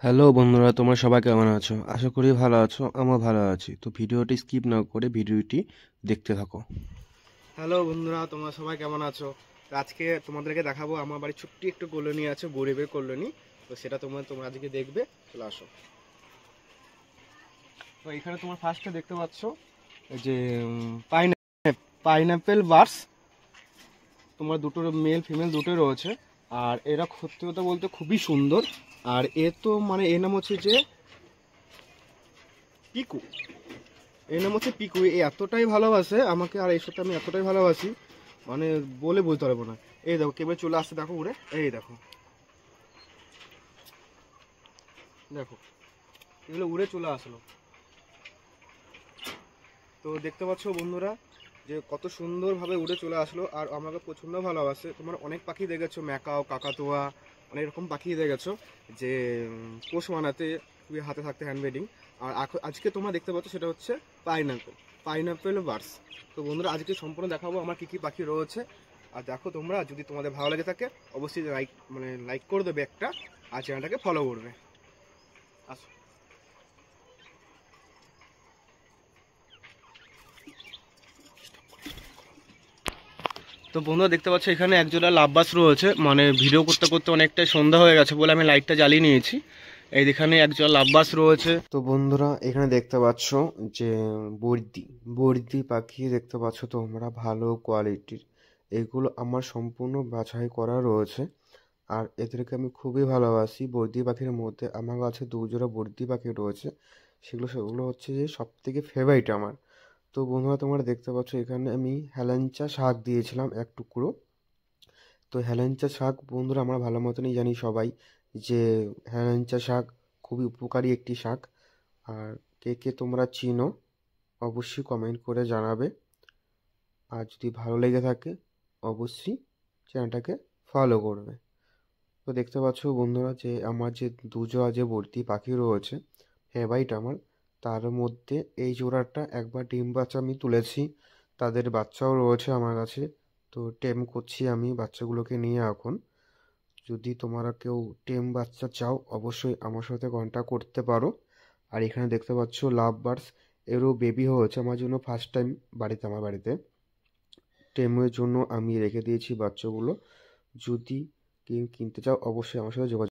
Hello বন্ধুরা, তোমরা সবাই কেমন আছো? আশা করি ভালো আছো। আমরা ভালো আছি। তো ভিডিওটি স্কিপ না করে ভিডিওটি দেখতে থাকো। হ্যালো বন্ধুরা, তোমরা সবাই কেমন আছো? তো আজকে তোমাদেরকে দেখাবো আমার বাড়ির ছোট্ট একটু কলোনি আছে, গরিবের কলোনি। তো সেটা তোমরা আজকে দেখবে। চলে আসো। তো এখানে তোমার ফার্স্টে দেখতে পাচ্ছ এই যে পাইনাপেল বার্স। তোমার দুটো মেল ফিমেল দুটোই রয়েছে। আর এরা সত্যি কথা বলতে খুবই সুন্দর। আর তো মানে এর নাম হচ্ছে যে পিকু। এর নাম হচ্ছে পিকু। এতটাই ভালোবাসে আমাকে, আর এর সাথে আমি এতটাই ভালোবাসি, মানে বলে বলতে পারবো না। এই দেখো কেবল চলে আসছে, দেখো উড়ে, এই দেখো দেখো এগুলো উড়ে চলে আসলো। তো দেখতে পাচ্ছ বন্ধুরা যে কত সুন্দরভাবে উড়ে চলে আসলো, আর আমাকে প্রচণ্ড ভালোবাসে। তোমার অনেক পাখি দেখেছো, ম্যাকাও, কাকাতুয়া, অনেক রকম পাখি দেখেছো যে পোষ মানাতে খুবই হাতে থাকতে হ্যান্ড ব্রিডিং। আর আজকে তোমরা দেখতে পাচ্ছ সেটা হচ্ছে পাইনাপেল বার্ডস। তো বন্ধুরা আজকে সম্পূর্ণ দেখাবো আমার কী কী পাখি রয়েছে। আর দেখো তোমরা, যদি তোমাদের ভালো লেগে থাকে অবশ্যই লাইক করে দেবে একটা, আর চ্যানেলটাকে ফলো করবে। আসো। তো বন্ধুরা দেখতে পাচ্ছ এখানে একজোড়া লাভবাস রয়েছে, মানে ভিডিও করতে করতে অনেকটাই সন্ধ্যা হয়ে গেছে বলে আমি লাইটটা জ্বালিয়ে নিয়েছি। এই এখানে একজোড়া লাভবাস রয়েছে। তো বন্ধুরা এখানে দেখতে পাচ্ছ যে বর্দি বর্দি পাখি দেখতে পাচ্ছ তোমরা, ভালো কোয়ালিটির। এগুলো আমার সম্পূর্ণ বাছাই করা রয়েছে, আর এদেরকে আমি খুবই ভালোবাসি। বর্দি পাখির মধ্যে আমার কাছে দুজোড়া বর্দি পাখি রয়েছে। সেগুলো হচ্ছে যে সব থেকে ফেভারিট আমার। তো বন্ধুরা তোমরা দেখতে পাচ্ছ এখানে আমি হেলেঞ্চা শাক দিয়েছিলাম এক টুকরো। তো হেলেঞ্চা শাক বন্ধুরা আমরা ভালো মতনই জানি সবাই যে হেলেঞ্চা শাক খুবই উপকারী একটি শাক। আর কে কে তোমরা চিনো অবশ্যই কমেন্ট করে জানাবে। আর যদি ভালো লেগে থাকে অবশ্যই চ্যানেলটাকে ফলো করবে। তো দেখতে পাচ্ছ বন্ধুরা যে আমার যে দুজোড়া যে ভর্তি পাখি রয়েছে ফেভারিট আমার, তার মধ্যে এই জোড়াটা একবার ডিম বাচ্চা আমি তুলেছি। তাদের বাচ্চাও রয়েছে আমার কাছে। তো টেম করছি আমি বাচ্চাগুলোকে নিয়ে এখন। যদি তোমরা কেউ টেম বাচ্চা চাও অবশ্যই আমার সাথে কন্ট্যাক্ট করতে পারো। আর এখানে দেখতে পাচ্ছ লাভ বার্ডস, এরও বেবি হয়েছে আমার জন্য ফার্স্ট টাইম আমার বাড়িতে। টেমের জন্য আমি রেখে দিয়েছি বাচ্চাগুলো। যদি কেউ কিনতে চাও অবশ্যই আমার সাথে যোগাযোগ